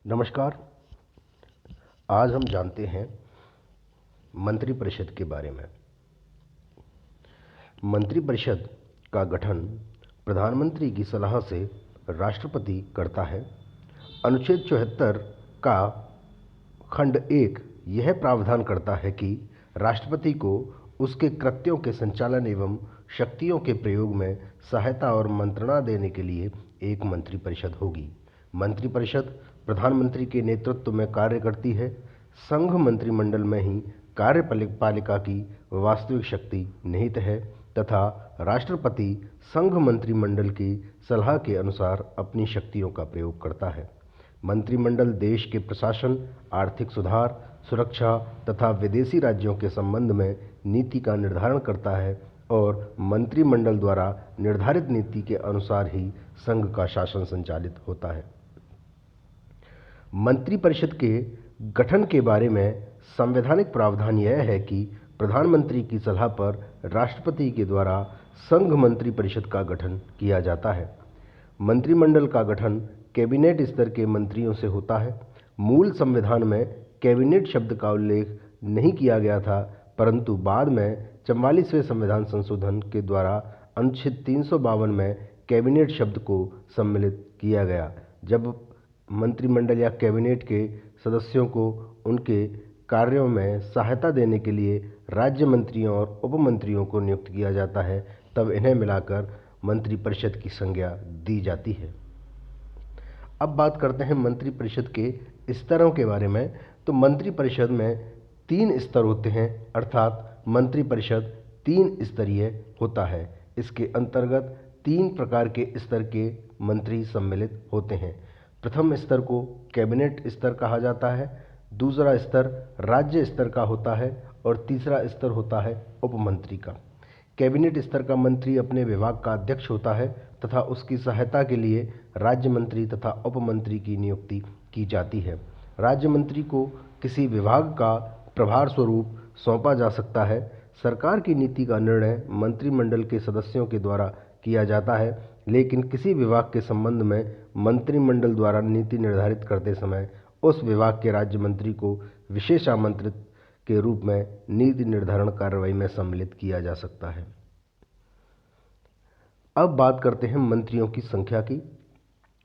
नमस्कार। आज हम जानते हैं मंत्रिपरिषद के बारे में। मंत्रिपरिषद का गठन प्रधानमंत्री की सलाह से राष्ट्रपति करता है। अनुच्छेद 74 का खंड 1 यह प्रावधान करता है कि राष्ट्रपति को उसके कृत्यों के संचालन एवं शक्तियों के प्रयोग में सहायता और मंत्रणा देने के लिए एक मंत्रिपरिषद होगी। मंत्रिपरिषद प्रधानमंत्री के नेतृत्व में कार्य करती है। संघ मंत्रिमंडल में ही कार्यपालिका की वास्तविक शक्ति निहित है तथा राष्ट्रपति संघ मंत्रिमंडल की सलाह के अनुसार अपनी शक्तियों का प्रयोग करता है। मंत्रिमंडल देश के प्रशासन, आर्थिक सुधार, सुरक्षा तथा विदेशी राज्यों के संबंध में नीति का निर्धारण करता है और मंत्रिमंडल द्वारा निर्धारित नीति के अनुसार ही संघ का शासन संचालित होता है। मंत्रिपरिषद के गठन के बारे में संवैधानिक प्रावधान यह है कि प्रधानमंत्री की सलाह पर राष्ट्रपति के द्वारा संघ मंत्रिपरिषद का गठन किया जाता है। मंत्रिमंडल का गठन कैबिनेट स्तर के मंत्रियों से होता है। मूल संविधान में कैबिनेट शब्द का उल्लेख नहीं किया गया था, परंतु बाद में 44वें संविधान संशोधन के द्वारा अनुच्छेद 352 में कैबिनेट शब्द को सम्मिलित किया गया, जब मंत्रिमंडल या कैबिनेट के सदस्यों को उनके कार्यों में सहायता देने के लिए राज्य मंत्रियों और उपमंत्रियों को नियुक्त किया जाता है, तब इन्हें मिलाकर मंत्रिपरिषद की संज्ञा दी जाती है। अब बात करते हैं मंत्रिपरिषद के स्तरों के बारे में। तो मंत्रिपरिषद में 3 स्तर होते हैं, अर्थात मंत्रिपरिषद 3 स्तरीय होता है। इसके अंतर्गत 3 प्रकार के स्तर के मंत्री सम्मिलित होते हैं। प्रथम स्तर को कैबिनेट स्तर कहा जाता है, दूसरा स्तर राज्य स्तर का होता है और तीसरा स्तर होता है उपमंत्री का। कैबिनेट स्तर का मंत्री अपने विभाग का अध्यक्ष होता है तथा उसकी सहायता के लिए राज्य मंत्री तथा उपमंत्री की नियुक्ति की जाती है। राज्य मंत्री को किसी विभाग का प्रभार स्वरूप सौंपा जा सकता है। सरकार की नीति का निर्णय मंत्रिमंडल के सदस्यों के द्वारा किया जाता है, लेकिन किसी विभाग के संबंध में मंत्रिमंडल द्वारा नीति निर्धारित करते समय उस विभाग के राज्य मंत्री को विशेष आमंत्रित के रूप में नीति निर्धारण कार्रवाई में सम्मिलित किया जा सकता है। अब बात करते हैं मंत्रियों की संख्या की।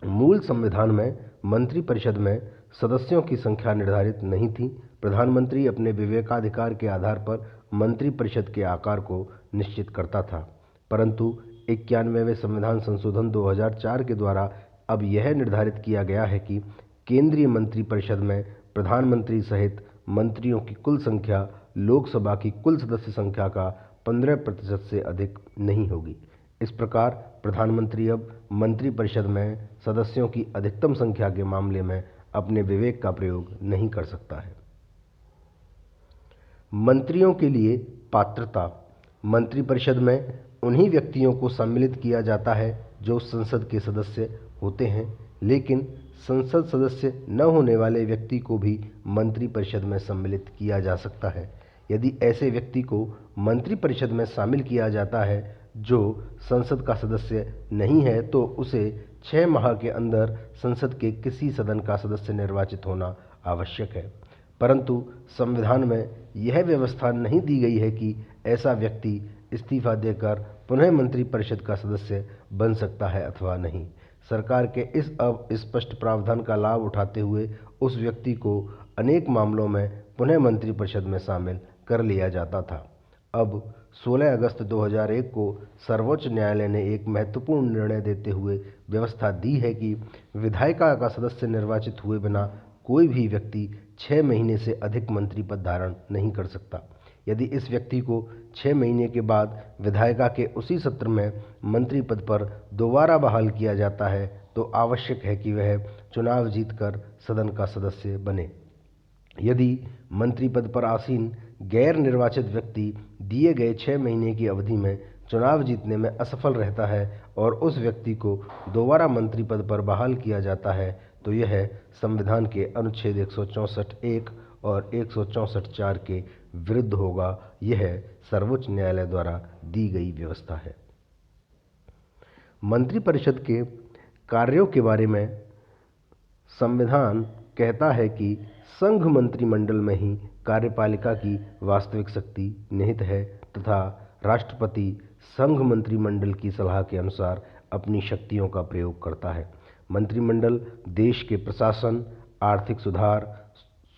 मूल संविधान में मंत्रिपरिषद में सदस्यों की संख्या निर्धारित नहीं थी। प्रधानमंत्री अपने विवेकाधिकार के आधार पर मंत्रिपरिषद के आकार को निश्चित करता था, परंतु 91वें संविधान संशोधन 2004 के द्वारा अब यह निर्धारित किया गया है कि केंद्रीय मंत्रिपरिषद में प्रधानमंत्री सहित मंत्रियों की कुल संख्या लोकसभा की कुल सदस्य संख्या का 15% से अधिक नहीं होगी। इस प्रकार प्रधानमंत्री अब मंत्रिपरिषद में सदस्यों की अधिकतम संख्या के मामले में अपने विवेक का प्रयोग नहीं कर सकता है। मंत्रियों के लिए पात्रता। मंत्रिपरिषद में उन्हीं व्यक्तियों को सम्मिलित किया जाता है जो संसद के सदस्य होते हैं, लेकिन संसद सदस्य न होने वाले व्यक्ति को भी मंत्रिपरिषद में सम्मिलित किया जा सकता है। यदि ऐसे व्यक्ति को मंत्रिपरिषद में शामिल किया जाता है जो संसद का सदस्य नहीं है, तो उसे 6 माह के अंदर संसद के किसी सदन का सदस्य निर्वाचित होना आवश्यक है, परंतु संविधान में यह व्यवस्था नहीं दी गई है कि ऐसा व्यक्ति इस्तीफा देकर पुनः मंत्रिपरिषद का सदस्य बन सकता है अथवा नहीं। सरकार के इस अस्पष्ट प्रावधान का लाभ उठाते हुए उस व्यक्ति को अनेक मामलों में पुनः मंत्रिपरिषद में शामिल कर लिया जाता था। अब 16 अगस्त 2001 को सर्वोच्च न्यायालय ने एक महत्वपूर्ण निर्णय देते हुए व्यवस्था दी है कि विधायिका का सदस्य निर्वाचित हुए बिना कोई भी व्यक्ति 6 महीने से अधिक मंत्री पद धारण नहीं कर सकता। यदि इस व्यक्ति को 6 महीने के बाद विधायिका के उसी सत्र में मंत्री पद पर दोबारा बहाल किया जाता है, तो आवश्यक है कि वह चुनाव जीतकर सदन का सदस्य बने। यदि मंत्री पद पर आसीन गैर निर्वाचित व्यक्ति दिए गए 6 महीने की अवधि में चुनाव जीतने में असफल रहता है और उस व्यक्ति को दोबारा मंत्री पद पर बहाल किया जाता है, तो यह संविधान के अनुच्छेद 164(1) और 164(4) के विरुद्ध होगा। यह सर्वोच्च न्यायालय द्वारा दी गई व्यवस्था है। मंत्रिपरिषद के कार्यों के बारे में संविधान कहता है कि संघ मंत्रिमंडल में ही कार्यपालिका की वास्तविक शक्ति निहित है तथा राष्ट्रपति संघ मंत्रिमंडल की सलाह के अनुसार अपनी शक्तियों का प्रयोग करता है। मंत्रिमंडल देश के प्रशासन, आर्थिक सुधार,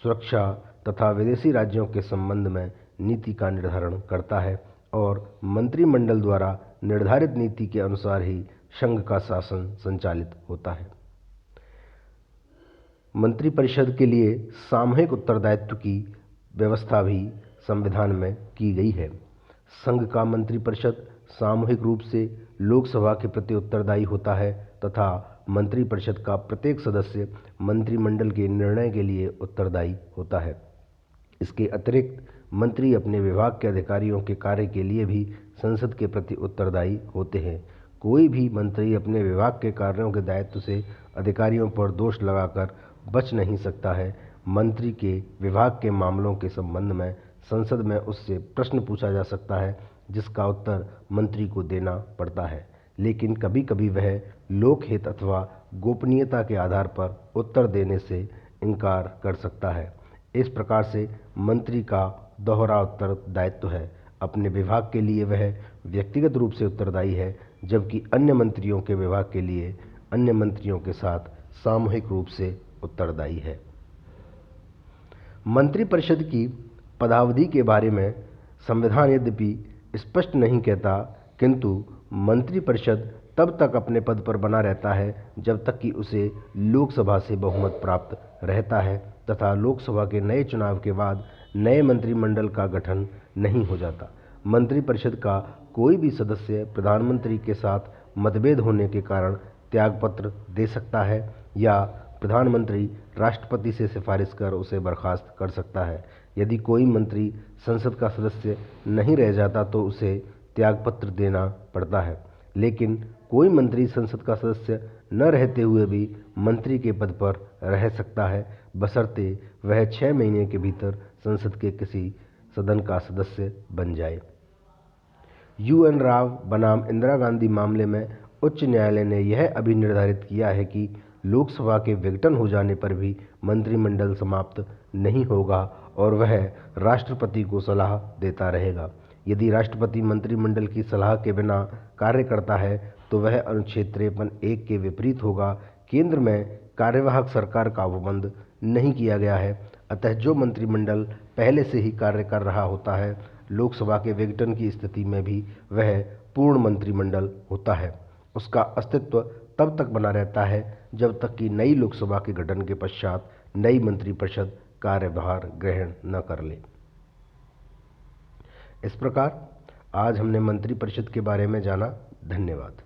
सुरक्षा तथा विदेशी राज्यों के संबंध में नीति का निर्धारण करता है और मंत्रिमंडल द्वारा निर्धारित नीति के अनुसार ही संघ का शासन संचालित होता है। मंत्रिपरिषद के लिए सामूहिक उत्तरदायित्व की व्यवस्था भी संविधान में की गई है। संघ का मंत्रिपरिषद सामूहिक रूप से लोकसभा के प्रति उत्तरदायी होता है तथा मंत्रिपरिषद का प्रत्येक सदस्य मंत्रिमंडल के निर्णय के लिए उत्तरदायी होता है। इसके अतिरिक्त मंत्री अपने विभाग के अधिकारियों के कार्य के लिए भी संसद के प्रति उत्तरदायी होते हैं। कोई भी मंत्री अपने विभाग के कार्यों के दायित्व से अधिकारियों पर दोष लगाकर बच नहीं सकता है। मंत्री के विभाग के मामलों के संबंध में संसद में उससे प्रश्न पूछा जा सकता है जिसका उत्तर मंत्री को देना पड़ता है, लेकिन कभी कभी वह लोकहित अथवा गोपनीयता के आधार पर उत्तर देने से इनकार कर सकता है। इस प्रकार से मंत्री का दोहरा उत्तरदायित्व है। अपने विभाग के लिए वह व्यक्तिगत रूप से उत्तरदायी है, जबकि अन्य मंत्रियों के विभाग के लिए अन्य मंत्रियों के साथ सामूहिक रूप से उत्तरदायी है। मंत्रिपरिषद की पदावधि के बारे में संविधान यद्यपि स्पष्ट नहीं कहता, किंतु मंत्रिपरिषद तब तक अपने पद पर बना रहता है जब तक कि उसे लोकसभा से बहुमत प्राप्त रहता है तथा लोकसभा के नए चुनाव के बाद नए मंत्रिमंडल का गठन नहीं हो जाता। मंत्रिपरिषद का कोई भी सदस्य प्रधानमंत्री के साथ मतभेद होने के कारण त्यागपत्र दे सकता है या प्रधानमंत्री राष्ट्रपति से सिफारिश कर उसे बर्खास्त कर सकता है। यदि कोई मंत्री संसद का सदस्य नहीं रह जाता तो उसे त्यागपत्र देना पड़ता है, लेकिन कोई मंत्री संसद का सदस्य न रहते हुए भी मंत्री के पद पर रह सकता है, बशर्ते वह 6 महीने के भीतर संसद के किसी सदन का सदस्य बन जाए। UN राव बनाम इंदिरा गांधी मामले में उच्च न्यायालय ने यह अभी निर्धारित किया है कि लोकसभा के विघटन हो जाने पर भी मंत्रिमंडल समाप्त नहीं होगा और वह राष्ट्रपति को सलाह देता रहेगा। यदि राष्ट्रपति मंत्रिमंडल की सलाह के बिना कार्य करता है तो वह अनुच्छेद 53(1) के विपरीत होगा। केंद्र में कार्यवाहक सरकार का उपबंध नहीं किया गया है, अतः जो मंत्रिमंडल पहले से ही कार्य कर रहा होता है, लोकसभा के विघटन की स्थिति में भी वह पूर्ण मंत्रिमंडल होता है। उसका अस्तित्व तब तक बना रहता है जब तक कि नई लोकसभा के गठन के पश्चात नई मंत्रिपरिषद कार्यभार ग्रहण न कर ले। इस प्रकार आज हमने मंत्रिपरिषद के बारे में जाना। धन्यवाद।